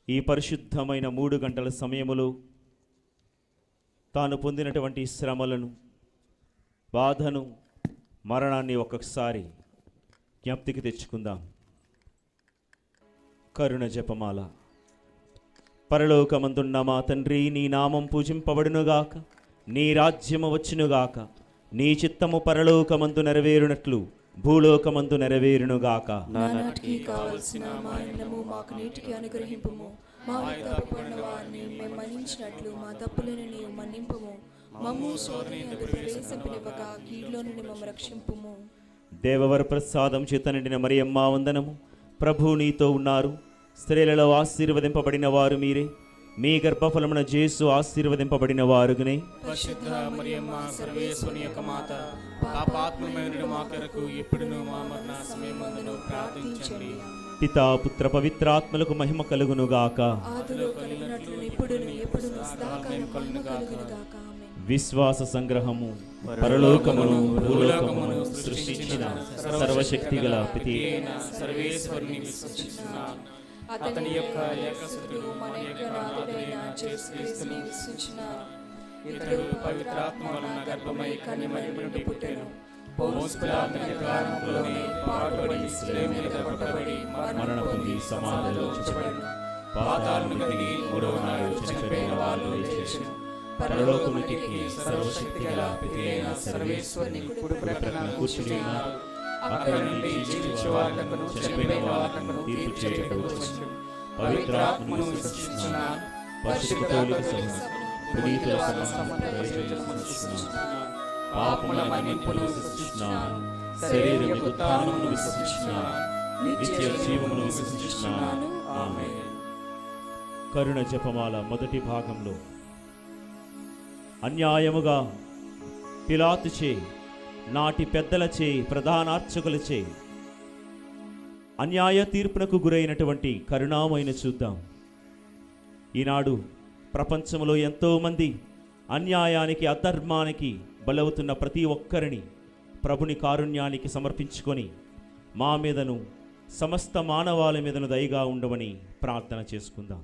ఈ పరిశుద్ధమైన 3 గంటల సమయములో తాను పొందినటువంటి శ్రమలను, బాధను, మరణాన్ని ఒక్కసారి జ్ఞప్తికి తెచ్చుకుందాం. కరుణ జపమాల. పరలోకమందున్న మా తండ్రి, నీ నామం పూజింపబడునుగాక, నీ రాజ్యము వచ్చునుగాక, నీ చిత్తము పరలోకమందు నెరవేరునట్లు భూలోకమందు నెరవేరునుగాక. నానాటికి కావలసిన మా అన్నము మాకు నీటికి అనుగ్రహింపుము. మా తప్పుపడిన వారిని మేము మన్నించినట్లు మా తప్పులను నీవు మన్నింపుము. మమ్ము శోధనయందు ప్రవేశింపనివ్వక కీడులో నుండి మమ్ము రక్షింపుము. దేవవర ప్రసాదం చేత నిండిన మరియమ్మ వందనము. ప్రభు నీతో ఉన్నారు, స్త్రీలలో ఆశీర్వదింపబడిన వారు మీరే, మీ గర్భఫలమున యేసు ఆశీర్వదింపబడిన వారుగనే. పరిశుద్ధ మరియమ్మ సర్వేశ్వరుని యొక్క మాత, పాపాత్మమైన మా కొరకు ఇప్పుడును మా మరణ సమయమందును ప్రార్థించండి. పితా పుత్ర పవిత్రాత్మలకు మహిమ కలుగునుగాక. ఆదిలో కలిగినట్లు ఇప్పుడును ఎప్పుడును సదాకాలం మహిమ కలుగునుగాక. ఆమేన్. విశ్వాస సంగ్రహము. పరలోకమును భూలోకమును సృష్టించిన సర్వశక్తిగల పితి సర్వేశ్వరుని విశ్వసిస్తున్నాను. అతని యొక్క ఏకసుతుడు మన యొక్క నాథుడైన యేసుక్రీస్తుని విశ్వసించున్నాను. ఇతడు పవిత్రాత్మ వలన గర్భమై కన్యమరి నుండి పుట్టెను. పోన్స్ పిలాతు కాలంలోనే పాటుపడి శిలువ మీద కొట్టబడి మరణ పొంది సమాధిలో ఉంచబడెను. పాతాళమునకు దిగి మూడవ నాడు చనిపోయిన వాళ్ళు లేచెను. పరలోకమునికి సర్వశక్తిగల పితి అయిన సర్వేశ్వరుని కుడి ప్రక్కన కూర్చుని ఉన్నారు. అక్కడ నుండి జీవించే వాళ్ళను చనిపోయిన వాళ్ళను తీర్పు చేయుటకు వచ్చెను. పవిత్రాత్మను విశ్వసిస్తున్నాను. పరిశుద్ధ పౌలుకు సహనం, పునీతుల సహనం, ప్రవేశిస్తున్నాను. పాపముల మన్నింపును విశ్వసిస్తున్నాను. శరీర ఉత్థానమును విశ్వసిస్తున్నాను. నిత్య జీవమును విశ్వసిస్తున్నాను. ఆమేన్. కరుణ జపమాల మొదటి భాగంలో అన్యాయముగా పిలాతుచే, నాటి పెద్దలచే, ప్రధానార్చకులచే అన్యాయ తీర్పునకు గురైనటువంటి కరుణామయిని చూద్దాం. ఈనాడు ప్రపంచంలో ఎంతోమంది అన్యాయానికి, అధర్మానికి బలవుతున్న ప్రతి ఒక్కరిని ప్రభుని కారుణ్యానికి సమర్పించుకొని మా మీదను సమస్త మానవాళి మీదను దయగా ఉండమని ప్రార్థన చేసుకుందాం.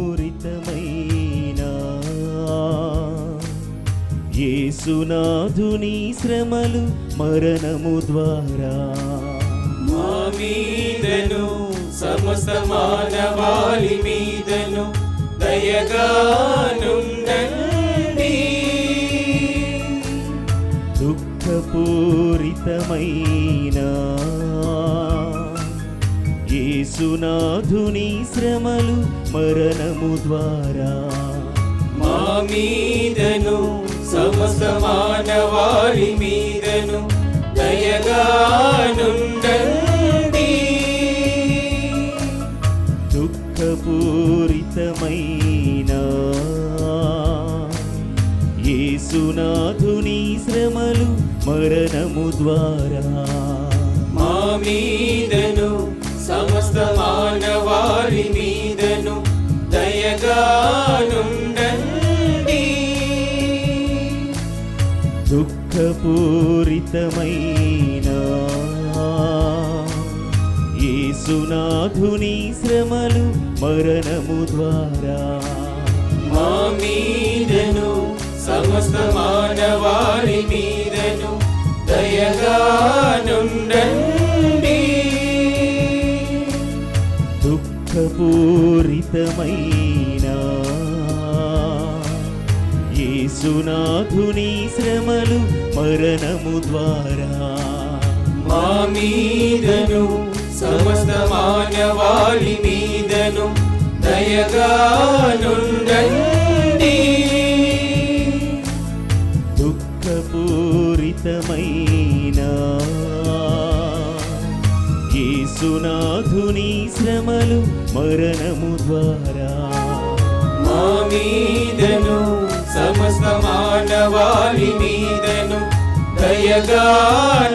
దుఃఖపూరితమైన యేసునాథుని శ్రమలు మరణము ద్వారా మా మీదను సమస్త మానవాళి మీదను దయగా నుండండి. దుఃఖపూరితమైన యేసునాథుని శ్రమలు మరణము ద్వారా మా మీదను సమస్త మానవాళి మీదను దయగా నుండండి. దుఃఖపూరితమైన యేసునాథుని శ్రమలు మరణము ద్వారా మా మీదను సమస్త మానవాళి మీదను దయగా నుండండి. దుఃఖపూరితమైన యేసునాథుని శ్రమలు మరణము ద్వారా మా మీదను సమస్త మానవాళి మీదను దయగా నుండండి. దుఃఖపూరితమైన యేసునాథుని శ్రమలు మరణము ద్వారా మా మీదను సమస్త మానవాళి మీదను దయగా నుండండి. దుఃఖపూరితమైన యేసునాథుని శ్రమలు మరణము ద్వారా మా మీదను సమస్త మానవాళి మీదను దయగా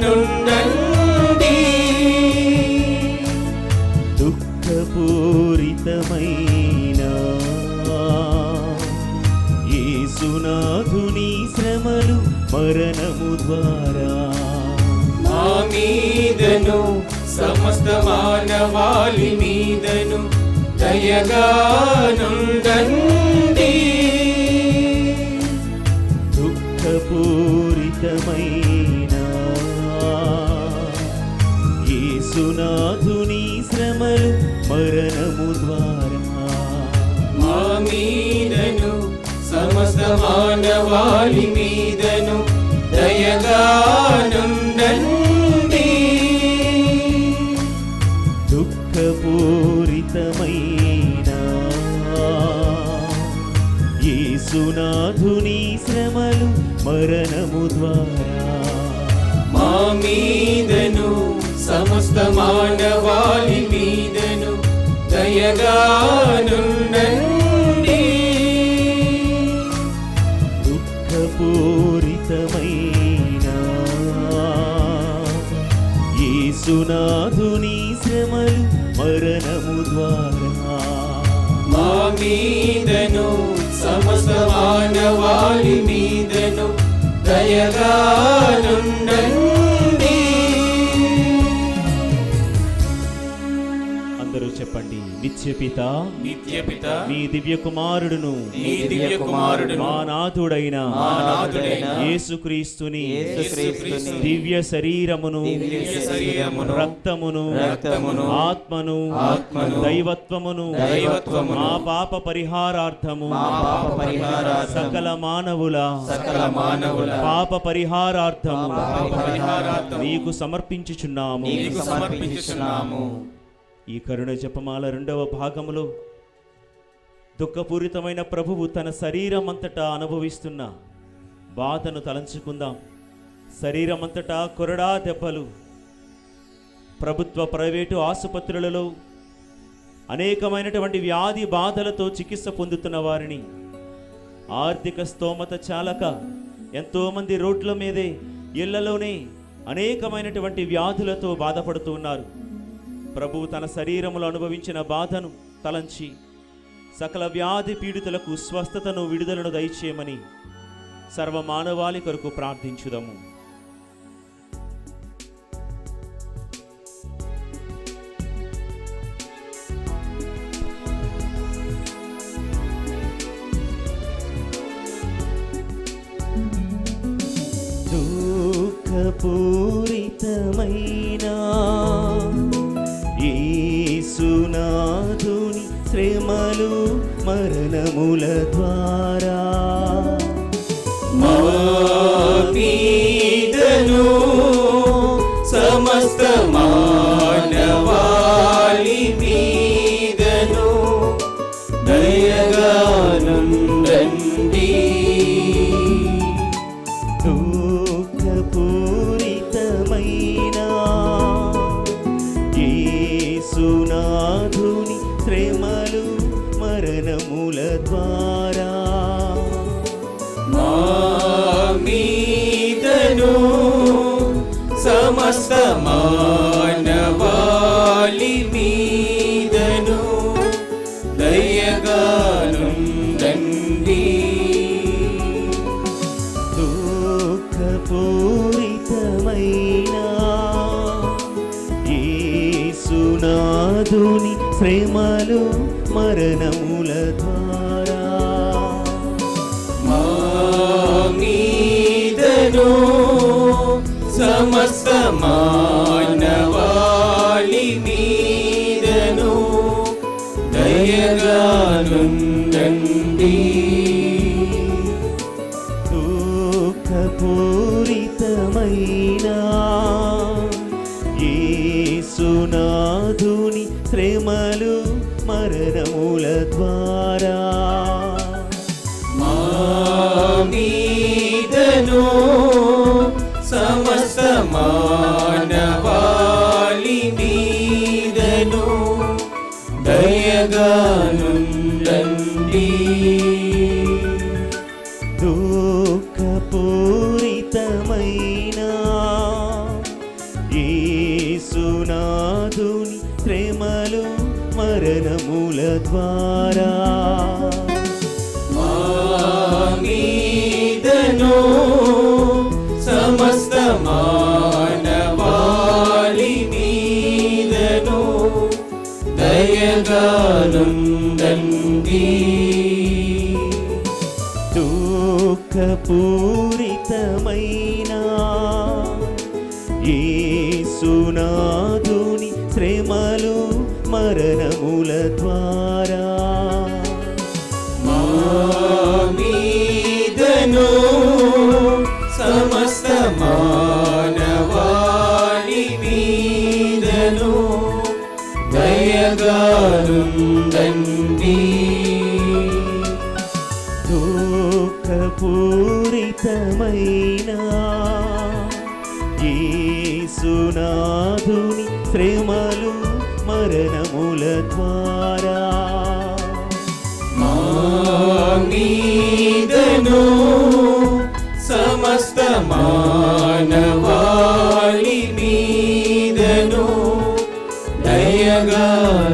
నుండండి. దుఃఖపూరితమైన యేసునాథుని శ్రమలు మరణము ద్వారా మా మీదను సమస్త మానవాళి మీదను దయగా నుండండి. దుఃఖపూరితమైన యేసునాథుని శ్రమలు మరణము ద్వారా మా మీదను సమస్త మానవాళి మీదను దయగా నుండండి. దుఃఖపూరితమైన యేసునాథుని శ్రమలు మరణము ద్వారా మా మీదను సమస్త మానవాళి మీదను దయగా నుండండి. దుఃఖపూరితమైన యేసునాథుని శ్రమలు మరణము ద్వారా మా మీదను సమస్త మానవాళి మీదను దయగా నుండండి. అందరూ చెప్పండి. నిత్యపిత నిత్యపిత మీ దివ్య కుమారుడును నీ దివ్య కుమారుడును మా నాథుడైన మా నాథుడైన యేసుక్రీస్తుని యేసుక్రీస్తుని దివ్య శరీరమును దివ్య శరీరమును రక్తమును రక్తమును ఆత్మను ఆత్మను దైవత్వమును దైవత్వమును మా పాప పరిహారార్థము మా పాప పరిహారార్థము సకల మానవుల పాప పరిహారార్థము నీకు సమర్పించుచున్నాము. నీకు సమర్పించుచున్నాము. ఈ కరుణ జపమాల 2వ భాగములో దుఃఖపూరితమైన ప్రభువు తన శరీరం అంతటా అనుభవిస్తున్న బాధను తలంచుకుందాం. శరీరం అంతటా కొరడా దెబ్బలు, ప్రభుత్వ ప్రైవేటు ఆసుపత్రులలో అనేకమైనటువంటి వ్యాధి బాధలతో చికిత్స పొందుతున్న వారిని, ఆర్థిక స్తోమత చాలక ఎంతోమంది రోడ్ల మీదే ఇళ్లలోనే అనేకమైనటువంటి వ్యాధులతో బాధపడుతూ ఉన్నారు. ప్రభువు తన శరీరములో అనుభవించిన బాధను తలంచి సకల వ్యాధి పీడితులకు స్వస్థతను విడుదలను దయచేయమని సర్వమానవాళి కొరకు ప్రార్థించుదాము. దుఃఖపూరితమైన యేసునాథుని శ్రమలు మరణముల ద్వారా మా మీదను సమస్త మానవాళి మీదను దయగా నుండండి. దుఃఖపూరితమైన యేసునాథుని శ్రమలు మరణముల ద్వారా మా మీదను సమస్త మానవాళి మీదను దయగా నుండండి. దుఃఖపూరితమైన యేసునాథుని శ్రమలు మరణముల ద్వారా మా మీదను సమస్త మానవాళి మీదను దయగా నుండండి. దుఃఖపూరితమైన యేసునాథుని శ్రమలు మరణముల ద్వారా మా మీదను సమస్త మానవాళి మీదను దయగా నుండండి. దుఃఖపూరితమైన యేసునాథుని శ్రమలు మరణముల ద్వారా మా దుఃఖపూరితమైన యేసునాథుని శ్రమలు మరణముల ద్వారా మా మీదను సమస్త మానవాళి మీదను దయగానుండండి. దుఃఖపూరితమైన యేసునాథుని శ్రమలు మరణముల ద్వారా మా మీదను సమస్త మానవాళి మీదను దయగానుండండి.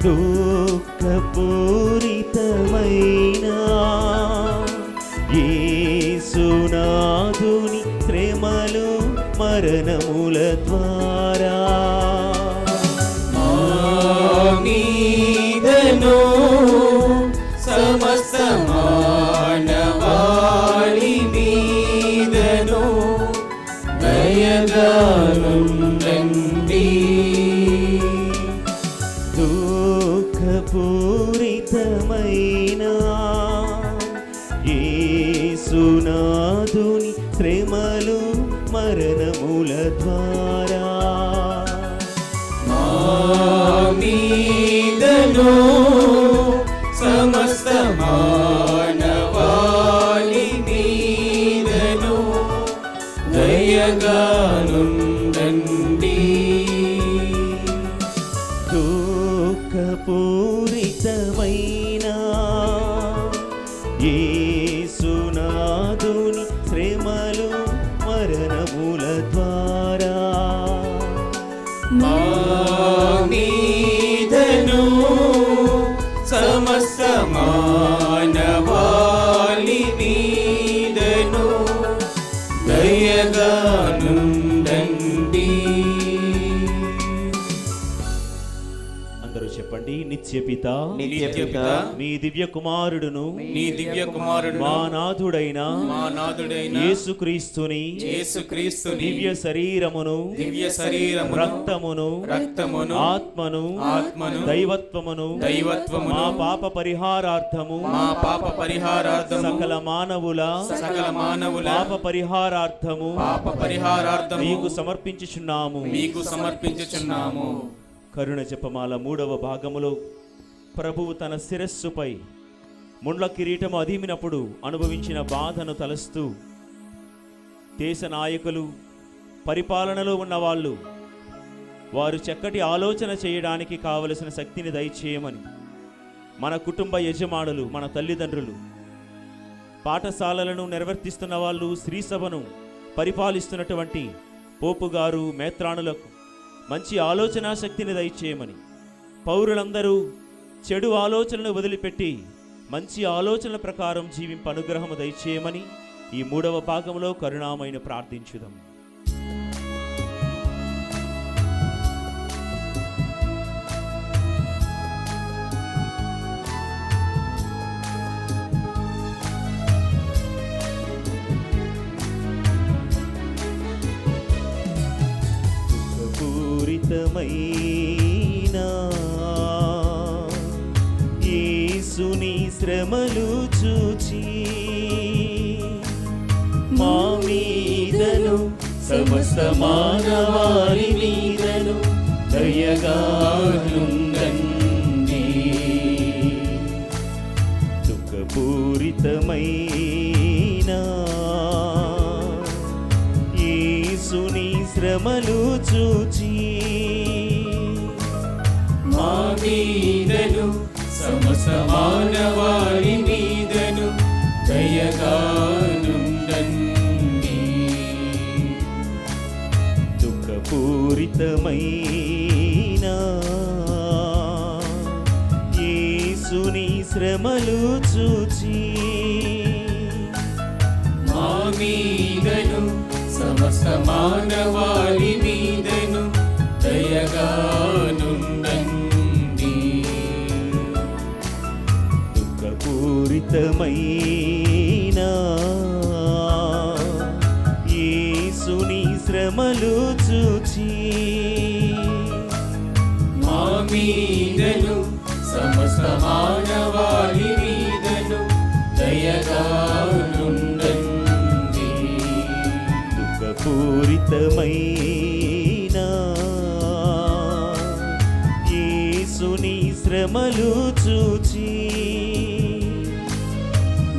దుఃఖపూరితమైన యేసునాథుని శ్రమలు మరణముల ద్వారా మా మీదను సమస్త మానవాళి మీదను దయగానుండండి. దుఃఖపూరితమైన యేసునాథుని శ్రమలు మరణముల ద్వారా మా మీదను సమస్త మానవాళి మీదను దయగానుండండి. దుఃఖపూరితమైన యేసునాథుని శ్రమలు మరణముల ద్వారా మా మీదను సమస్త మానవాళి మీదను దయగానుండండి. అందరూ చెప్పండి. నిత్య పిత నిత్యపిత మీ దివ్య కుమారుడును నీ దివ్య కుమారుడు మా నాథుడైన మా నాథుడైన యేసుక్రీస్తుని యేసుక్రీస్తుని దివ్య శరీరమును దివ్య శరీరమును రక్తమును రక్తమును ఆత్మను ఆత్మను దైవత్వమును దైవత్వమును మా పాప పరిహారార్థము మా పాప పరిహారార్థము సకల మానవుల పాప పరిహారార్థము పాప పరిహారార్థము మీకు సమర్పించుచున్నాము. మీకు సమర్పించుచున్నాము. కరుణ జపమాల 3వ భాగములో ప్రభువు తన శిరస్సుపై ముండ్ల కిరీటము అదిమినప్పుడు అనుభవించిన బాధను తలస్తూ దేశ నాయకులు పరిపాలనలో ఉన్నవాళ్ళు వారు చక్కటి ఆలోచన చేయడానికి కావలసిన శక్తిని దయచేయమని, మన కుటుంబ యజమానులు మన తల్లిదండ్రులు పాఠశాలలను నిర్వర్తిస్తున్న వాళ్ళు శ్రీసభను పరిపాలిస్తున్నటువంటి పోపు గారు మేత్రాణులకు మంచి ఆలోచన శక్తిని దయచేయమని, పౌరులందరూ చెడు ఆలోచనలను వదిలిపెట్టి మంచి ఆలోచనల ప్రకారం జీవింప అనుగ్రహము దయచేయమని ఈ 3వ భాగంలో కరుణామయుని ప్రార్థించుదాం. పూరితమైన యేసుని శ్రమలు చూచి మా మీదను సమస్త మానవాళి మీదను దయగానుండండి. దుఃఖపూరితమైన యేసుని శ్రమలు చూచి మా మీదను సమస్త మానవాళి మీదను దయగానుండండి. దుఃఖపూరితమైన యేసుని శ్రమలు చూచి మా మీదను సమస్త మానవాళి మీదను దయగానుండండి. దుఃఖపూరితమైన యేసుని శ్రమలు చూచి మా మీదను సమస్త మానవాళి మీదను దయగా నుండండి. దుఃఖపూరితమైన యేసుని శ్రమలు చూచి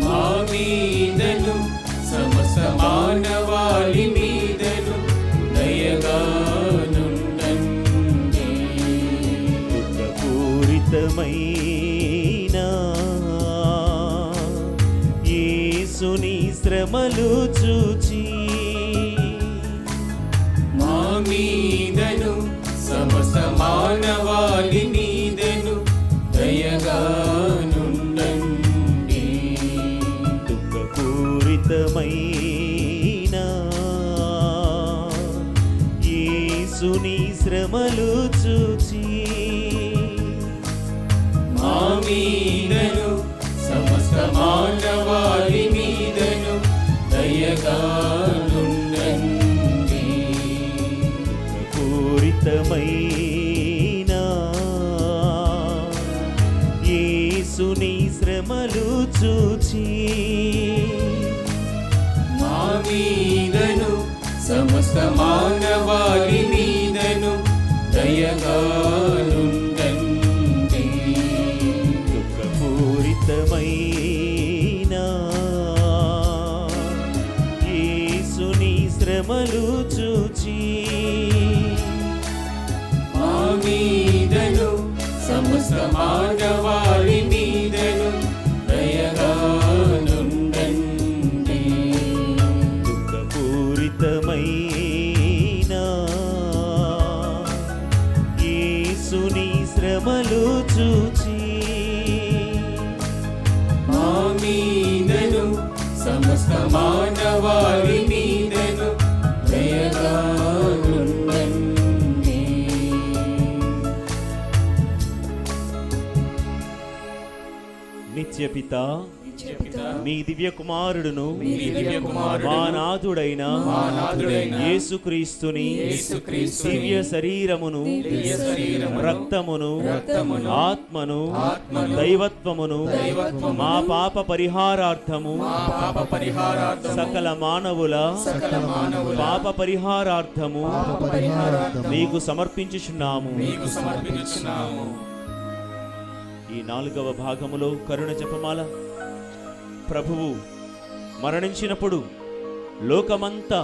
మా మీదను సమస్త మానవాళి మీదను దయగా నుండండి. దుఃఖపూరితమైన యేసుని శ్రమలు చూచి మా మీదను సమస్త మానవాళి మీదను దయగా నుండండి. దుఃఖపూరితమైన యేసుని శ్రమలు చూచి మా మీదను సమస్త మానవాళి మీదను దయగా నుండండి. పూరితమైన యేసుని శ్రమలు చూచి మా మీదను సమస్త మానవాళి మీదను దయగా నుండండి. దుఃఖపూరితమైన యేసుని శ్రమలు చూచి మా మీదను సమస్త మానవాళి మీదను దయగా నుండండి. దుఃఖపూరితమైన యేసుని శ్రమలు చూచి మా మీదను సమస్త మానవాళి మీదను దయగా నుండండి. నిత్యపిత నిత్యపిత మీ దివ్య కుమారుడును మీ దివ్య కుమారుడును మా నాథుడైన మా నాథుడైన యేసుక్రీస్తుని యేసుక్రీస్తుని దివ్య శరీరమును దివ్య శరీరమును రక్తమును రక్తమును ఆత్మను ఆత్మను దైవత్వమును దైవత్వమును మా పాప పరిహారార్థము మా పాప పరిహారార్థము సకల మానవుల సకల మానవుల పాప పరిహారార్థము పాప పరిహారార్థము మీకు సమర్పించుచున్నాము. మీకు సమర్పించుచున్నాము. ఈ 4వ భాగములో కరుణ జపమాల ప్రభువు మరణించినప్పుడు లోకమంతా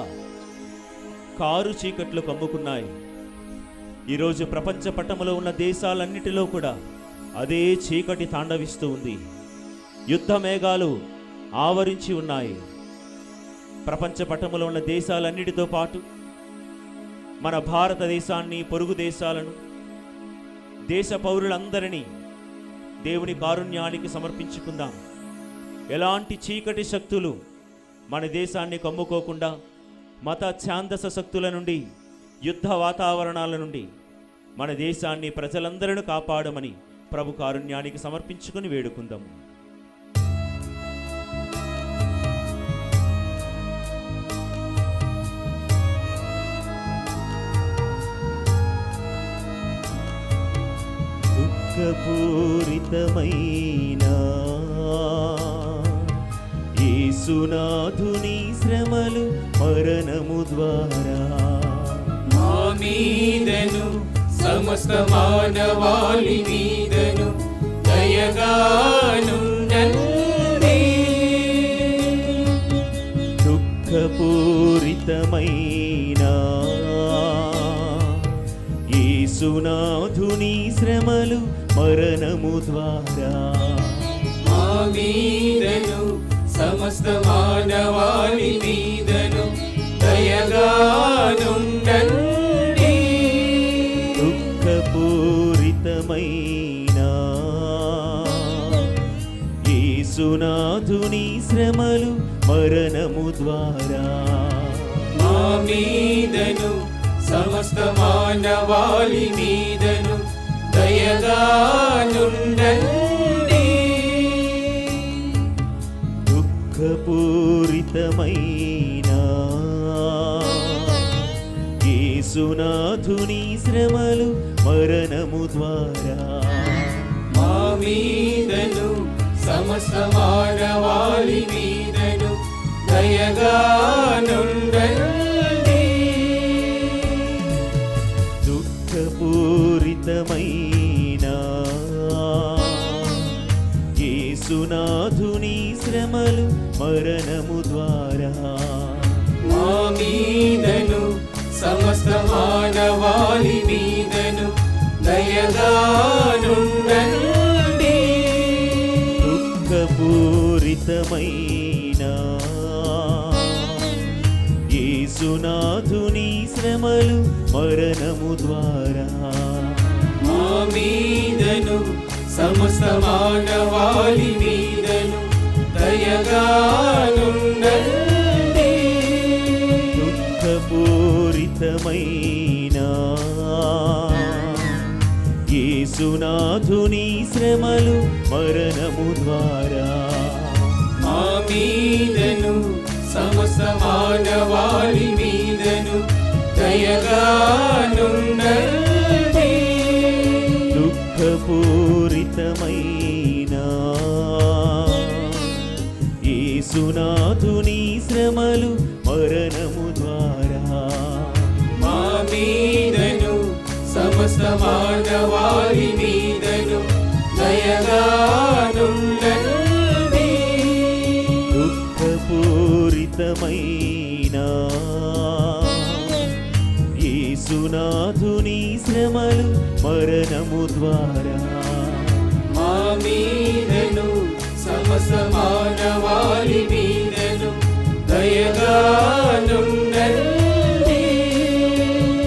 కారు చీకట్లు కమ్ముకున్నాయి. ఈరోజు ప్రపంచ పటములో ఉన్న దేశాలన్నిటిలో కూడా అదే చీకటి తాండవిస్తూ ఉంది. యుద్ధ మేఘాలు ఆవరించి ఉన్నాయి. ప్రపంచ పటములో ఉన్న దేశాలన్నిటితో పాటు మన భారతదేశాన్ని, పొరుగు దేశాలను, దేశ పౌరులందరినీ దేవుని కారుణ్యానికి సమర్పించుకుందాం. ఎలాంటి చీకటి శక్తులు మన దేశాన్ని కమ్ముకోకుండా, మత ఛాందస శక్తుల నుండి, యుద్ధ వాతావరణాల నుండి మన దేశాన్ని, ప్రజలందరినీ కాపాడమని ప్రభు కారుణ్యానికి సమర్పించుకుని వేడుకుందాము. దుఃఖపూరితమైన యేసునాథుని శ్రమలు మరణము ద్వారా మా మీదను సమస్త మానవాళి మీదను దయగా నుండండి. దుఃఖపూరితమైన యేసునాథుని శ్రమలు మరణము ద్వారా మా మీదను సమస్త మానవాళి మీదను దయగా నుండండి. దుఃఖపూరితమైన యేసునాథుని శ్రమలు మరణము ద్వారా మా మీదను సమస్త మానవాళి మీదను దయగా నుండండి. యేసునాథుని శ్రమలు మరణము ద్వారా మా మీదను సమస్త మానవాళి మీదను దయగా నుండండి. దుఃఖపూరితమైన యేసునాథుని శ్రమలు మరణము ద్వారా మా మీదను సమస్త మానవాళి మీదను దయగా నుండండి. దుఃఖపూరితమైన యేసునాథుని శ్రమలు మరణము ద్వారా మా మీదను సమస్త మానవాళి మీదను దయగా నుండండి. దుఃఖపూరితమైన యేసునాథుని శ్రమలు మరణము ద్వారా మా మీదను సమస్త మానవాళి మీదను దయగా నుండండి. దుఃఖపూరితమైన యేసునాథుని శ్రమలు మరణము ద్వారా మా మీదను సమస్త మానవాళి మీదను దయగా నుండండి. దుఃఖపూరితమైన యేసునాథుని శ్రమలు మరణము ద్వారా మా మీదను సమస్త మానవాళి మీదను దయగా నుండండి.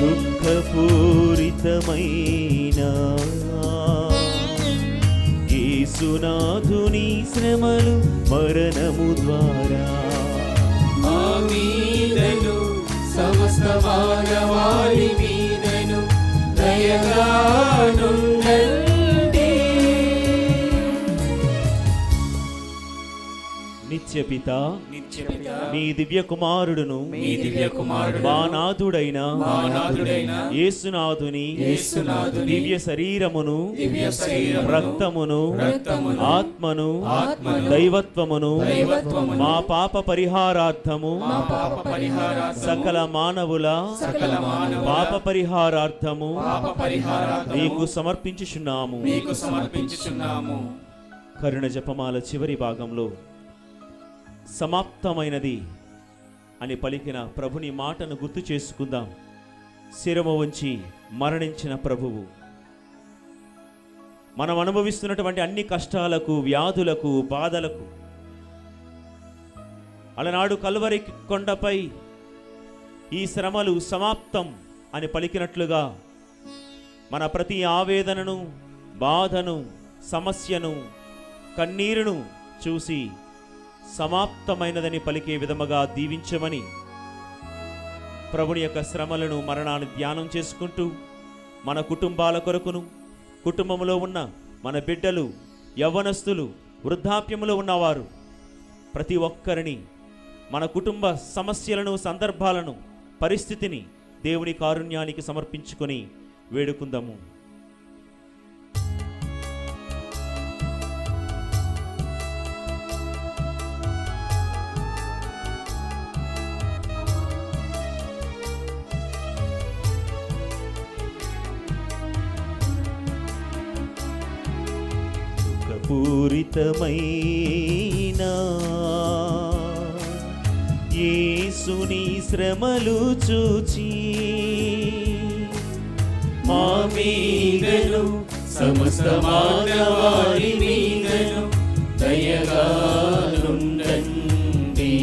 దుఃఖపూరితమైన యేసునాథుని శ్రమలు మరణము ద్వారా మా మీదను సమస్త మానవాళి మీదను దయగా నుండండి. నిత్యపిత నిత్యపిత మీ దివ్య కుమారుడును మీ దివ్య కుమారుడు మా నాథుడైన యేసునాథుని దివ్య శరీరమును రక్తమును ఆత్మను దైవత్వమును మా పాప పరిహారార్థము సకల మానవుల పాప పరిహారార్థము మీకు సమర్పించుచున్నాము. కరుణ జపమాల చివరి భాగంలో సమాప్తమైనది అని పలికిన ప్రభుని మాటను గుర్తు చేసుకుందాం. శిరము ఉంచి మరణించిన ప్రభువు మనం అనుభవిస్తున్నటువంటి అన్ని కష్టాలకు, వ్యాధులకు, బాధలకు అలనాడు కల్వరి కొండపై ఈ శ్రమలు సమాప్తం అని పలికినట్లుగా మన ప్రతి ఆవేదనను, బాధను, సమస్యను, కన్నీరును చూసి సమాప్తమైనదని పలికే విధముగా దీవించమని ప్రభుని యొక్క శ్రమలను, మరణాన్ని ధ్యానం చేసుకుంటూ మన కుటుంబాల కొరకును, కుటుంబంలో ఉన్న మన బిడ్డలు, యవ్వనస్తులు, వృద్ధాప్యములో ఉన్నవారు ప్రతి ఒక్కరిని మన కుటుంబ సమస్యలను, సందర్భాలను, పరిస్థితిని దేవుని కారుణ్యానికి సమర్పించుకొని వేడుకుందాము. పూరితమైన యేసుని శ్రమలు చూచి మా మీదను సమస్త మానవాళి మీదను దయగా నుండండి.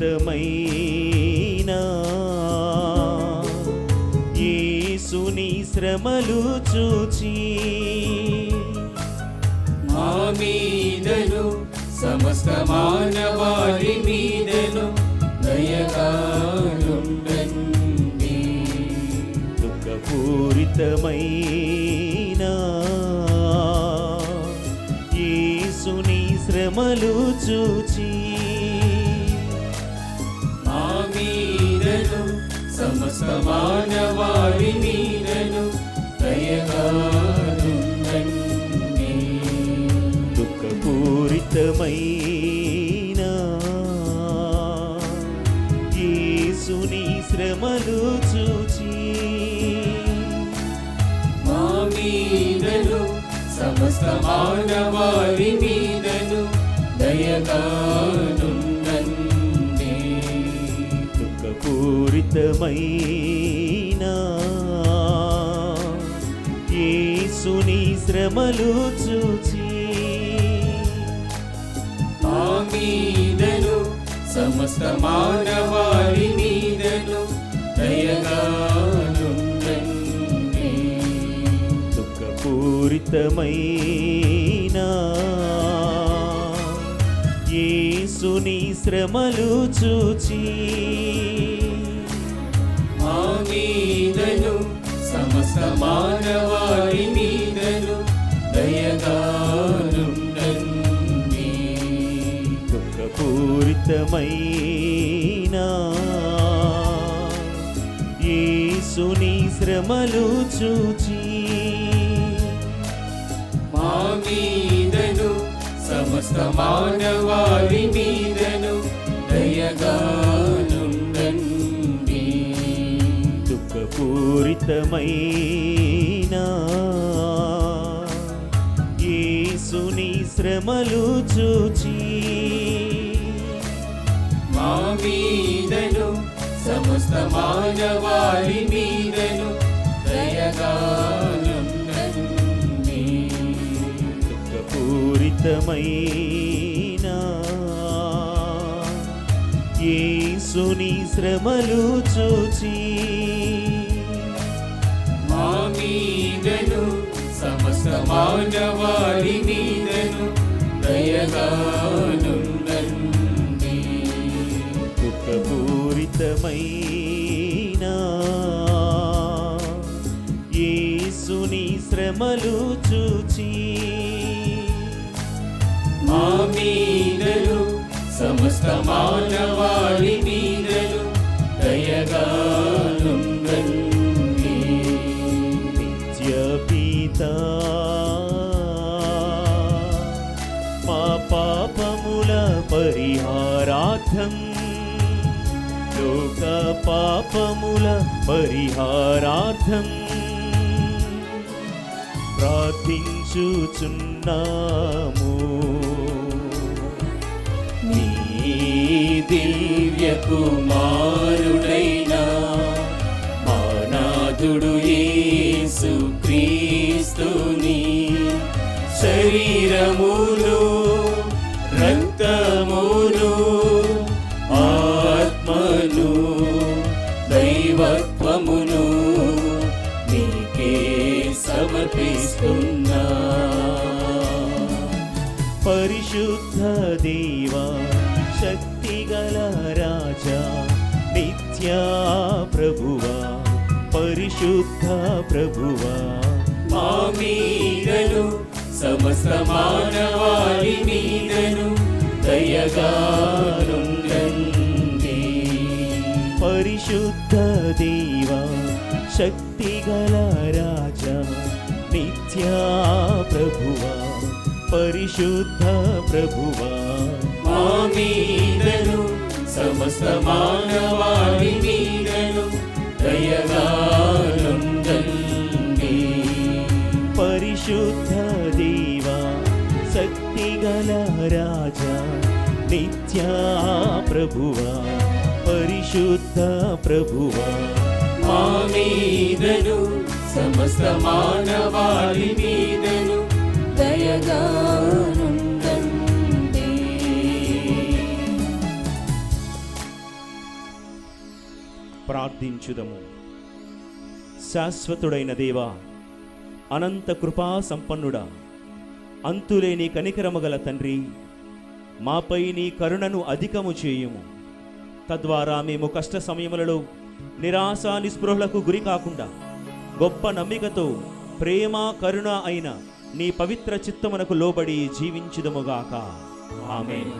దుఃఖపూరితమైన యేసుని శ్రమలు చూచి మా మీదను సమస్త మానవాళి మీదను దయగా నుండండి. దుఃఖపూరితమైన యేసుని శ్రమలు శ్రమలు చూచి మా మీదను సమస్త మానవాళి మీదను దయగా నుండండి. దుఃఖపూరితమైన యేసుని శ్రమలు చూచి మా మీదను సమస్త మానవాళి మీదను దయగా నుండండి. దుఃఖపూరితమైన యేసుని శ్రమలు చూచి మా మీదను సమస్త మానవాళి మీదను దయగా నుండండి. దుఃఖపూరితమైన యేసుని శ్రమలు చూచి మా మీదను సమస్త మానవాళి మీదను దయగా నుండండి. దుఃఖపూరితమైన యేసుని శ్రమలు చూచి మా మీదను సమస్త మానవాళి మీదను దయగా నుండండి. దుఃఖపూరితమైన యేసుని శ్రమలు చూచి మా మీదను సమస్త మానవాళి మీదను దయగా నుండండి. దుఃఖపూరితమైన యేసుని శ్రమలు చూచి మా మీదను సమస్త మానవాళి మీదను దయగా నుండండి. దుఃఖపూరితమైన యేసుని శ్రమలు చూచి మా మీదను సమస్త మానవాళి మీదను దయగా నుండండి. నిత్య పితా మా పాపముల పరిహారార్థం లోక పాపముల పరిహారార్థం ప్రార్థించుచున్నాము. నీ దివ్య కుమారుడైన మా నాథుడు యేసు క్రీస్తుని శరీరమును రక్తమును ఆత్మను దైవత్వమును నీకే సమర్పిస్తున్నా. పరిశుద్ధ దేవా శక్తిగల రాజా నిత్య ప్రభువా పరిశుద్ధ ప్రభువా మా మీదను సమస్త మానవాళి మీదను దయగా నుండండి. పరిశుద్ధ దేవా శక్తిగల రాజా నిత్య ప్రభువా పరిశుద్ధ ప్రభువా మా మీదను సమస్త మానవాళి మీదను దయగా నుండండి. పరిశుద్ధ దేవా శక్తిగల రాజా నిత్య ప్రభువా పరిశుద్ధ ప్రభువా మా మీదను సమస్త మానవాళి మీదను దయగా నుండండి. ప్రార్థించుదము. శాశ్వతుడైన దేవా అనంత కృపా సంపన్నుడా అంతులేని కనికరము గల తండ్రి మాపై నీ కరుణను అధికము చేయుము. తద్వారా మేము కష్ట సమయములలో నిరాశ నిస్పృహలకు గురి కాకుండా గొప్ప నమ్మికతో ప్రేమ కరుణ అయిన నీ పవిత్ర చిత్తమునకు లోబడి జీవించుదముగాక. ఆమేన్.